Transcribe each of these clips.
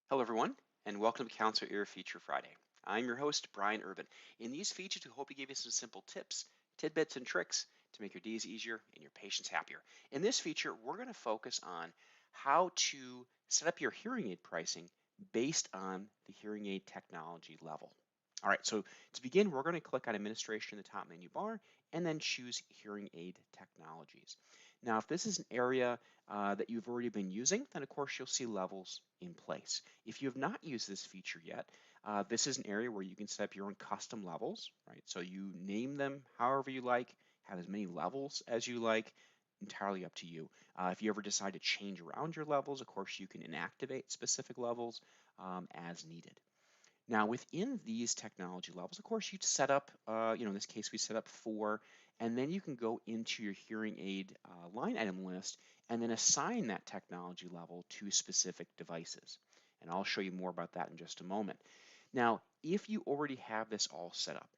Hello, everyone, and welcome to Counselor Ear Feature Friday. I'm your host, Brian Urban. In these features, we hope to give you some simple tips, tidbits, and tricks to make your days easier and your patients happier. In this feature, we're going to focus on how to set up your hearing aid pricing based on the hearing aid technology level. All right, so to begin, we're going to click on Administration in the top menu bar and then choose Hearing Aid Technologies. Now, if this is an area that you've already been using, then of course you'll see levels in place. If you have not used this feature yet, this is an area where you can set up your own custom levels, right? So you name them however you like, have as many levels as you like, entirely up to you. If you ever decide to change around your levels, of course you can inactivate specific levels as needed. Now, within these technology levels, of course, you'd set up, in this case, we set up 4, and then you can go into your hearing aid line item list and then assign that technology level to specific devices. And I'll show you more about that in just a moment. Now, if you already have this all set up,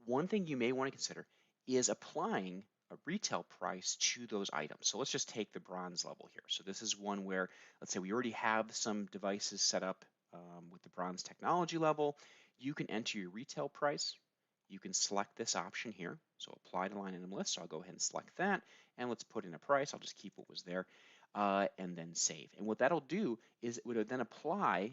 one thing you may want to consider is applying a retail price to those items. So let's just take the bronze level here. So this is one where, let's say we already have some devices set up with the bronze technology level. You can enter your retail price. You can select this option here. So apply to line item list. So I'll go ahead and select that. And let's put in a price. I'll just keep what was there and then save. And what that'll do is it would then apply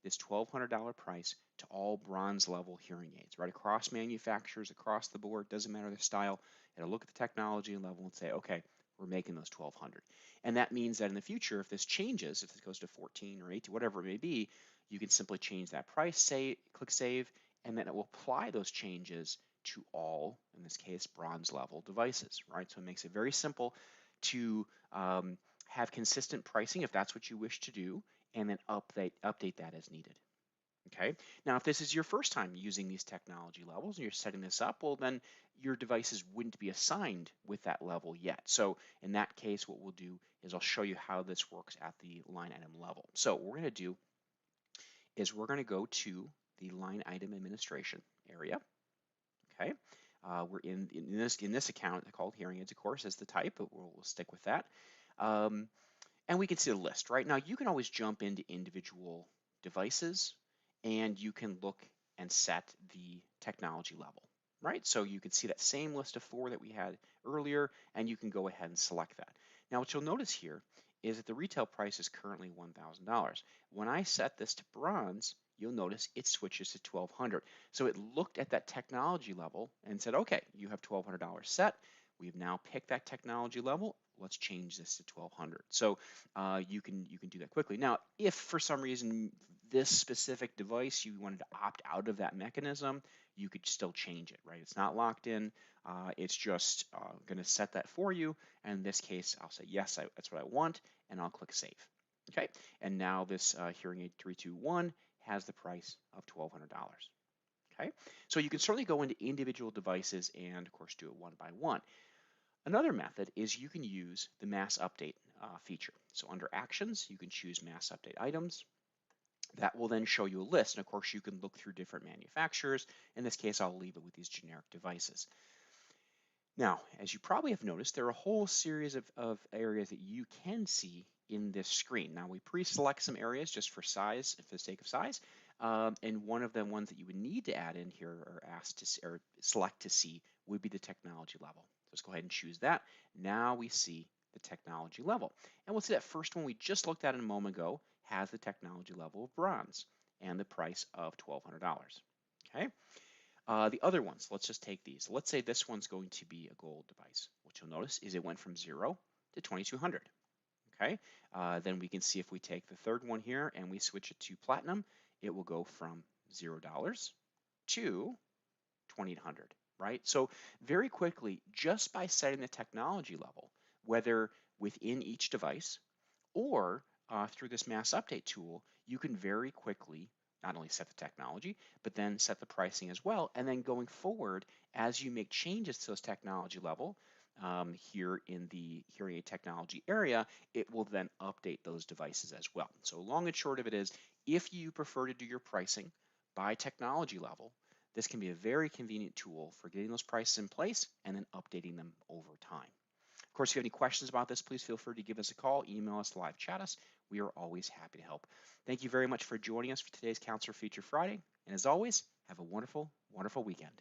this $1,200 price to all bronze level hearing aids, right across manufacturers, across the board, doesn't matter the style. It'll look at the technology level and say, okay, we're making those 1,200. And that means that in the future, if this changes, if it goes to 14 or 18, whatever it may be, you can simply change that price, click save, and then it will apply those changes to all, in this case, bronze level devices, right? So it makes it very simple to have consistent pricing if that's what you wish to do, and then update that as needed. Okay. Now, if this is your first time using these technology levels and you're setting this up, well, then your devices wouldn't be assigned with that level yet. So in that case, what we'll do is I'll show you how this works at the line item level. So what we're going to do is we're going to go to the line item administration area. Okay. We're in this account called hearing aids, of course, as the type, but we'll stick with that. And we can see the list, right? Now you can always jump into individual devices and you can look and set the technology level, right? So you can see that same list of 4 that we had earlier, and you can go ahead and select that. Now what you'll notice here is that the retail price is currently $1,000. When I set this to bronze, you'll notice it switches to $1,200. So it looked at that technology level and said, okay, you have $1,200 set. We've now picked that technology level. Let's change this to 1,200. So you can do that quickly. Now, if for some reason this specific device you wanted to opt out of that mechanism, you could still change it, right? It's not locked in. It's just going to set that for you. And in this case, I'll say yes, that's what I want, and I'll click save. Okay, and now this hearing aid 321 has the price of $1,200. Okay, so you can certainly go into individual devices and, of course, do it one by one. Another method is you can use the mass update feature. So under actions, you can choose mass update items. That will then show you a list. And of course, you can look through different manufacturers. In this case, I'll leave it with these generic devices. Now, as you probably have noticed, there are a whole series of areas that you can see in this screen. Now, we pre-select some areas just for size, for the sake of size. And one of the ones that you would need to add in here or ask to see, or select to see would be the technology level. Let's go ahead and choose that. Now we see the technology level. And we'll see that first one we just looked at a moment ago has the technology level of bronze and the price of $1,200. Okay. The other ones, let's just take these. Let's say this one's going to be a gold device. What you'll notice is it went from 0 to 2,200. Okay, then we can see if we take the third one here and we switch it to platinum, it will go from $0 to 2,800, right? So very quickly, just by setting the technology level, whether within each device or through this mass update tool, you can very quickly not only set the technology, but then set the pricing as well. And then going forward, as you make changes to this technology level, here in the hearing aid technology area, it will then update those devices as well. So long and short of it is, if you prefer to do your pricing by technology level, this can be a very convenient tool for getting those prices in place and then updating them over time. Of course, if you have any questions about this, please feel free to give us a call, email us, live chat us. we are always happy to help. Thank you very much for joining us for today's Counselor Feature Friday. And as always, have a wonderful, wonderful weekend.